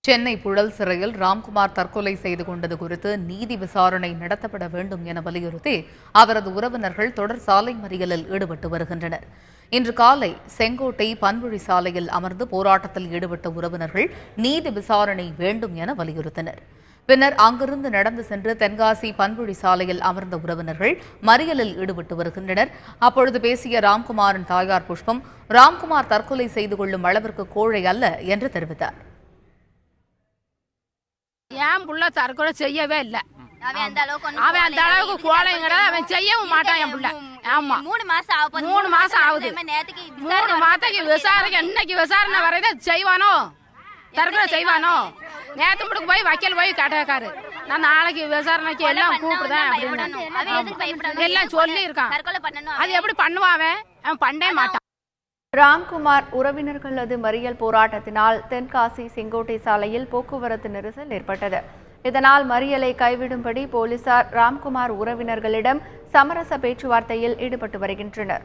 சென்னை புழல் சிறையில் ராம்குமார் தற்கொலை செய்து கொண்டது குறித்து நீதி விசாரணை நடத்தப்பட வேண்டும் என வலியுறுத்தி அவரது உறவினர்கள் தொடர் சாலை மறியலில் ஈடுபட்டு வருகின்றனர். இன்று காலை செங்கோட்டை பன்வழி சாலையில் அமர்ந்து போராட்டத்தில் ஈடுபட்ட உறவினர்கள் நீதி விசாரணை வேண்டும் என வலியுறுத்தினர். பின்னர் அங்கிருந்து நடந்து சென்று தென்காசி பன்வழி சாலையில் அமர்ந்த உறவினர்கள் மறியலில் ஈடுபட்டு வருகின்றனர். அப்பொழுது பேசிய ராம்குமாரின் தாயார் புஷ்பம், ராம்குமார் தற்கொலை செய்து கொள்ளும் அளவிற்கு கோழை அல்ல என்று தெரிவித்தார். என் புள்ள தற்கொலை செய்யவே இல்லை. அவன் அந்த அளவுக்கு கோழைங்கிறத அவன் செய்யவும் மாட்டான். என் புள்ள ஆமா 3 மாசம் ஆகுது. 3 மாசத்துக்கு விசாரணை, இன்னைக்கு விசாரணை வரைதான் செய்வானோ, தற்கொலை செய்வானோ. நேத்து முடுக்கு போய் வக்கீல் போய் கேட்டாரு, நான் நாளைக்கு விசாரணைக்கு எல்லாம் கூப்பிடுறேன் அப்படின்னு எல்லாம் சொல்லி இருக்கான். அது எப்படி பண்ணுவான்? அவன் பண்ணவே மாட்டான். ராம்குமார் உறவினர்களது மறியல் போராட்டத்தினால் தென்காசி செங்கோட்டை சாலையில் போக்குவரத்து நெரிசல் ஏற்பட்டது. இதனால் மறியலை கைவிடும்படி போலீசார் ராம்குமார் உறவினர்களிடம் சமரச பேச்சுவார்த்தையில் ஈடுபட்டு வருகின்றனர்.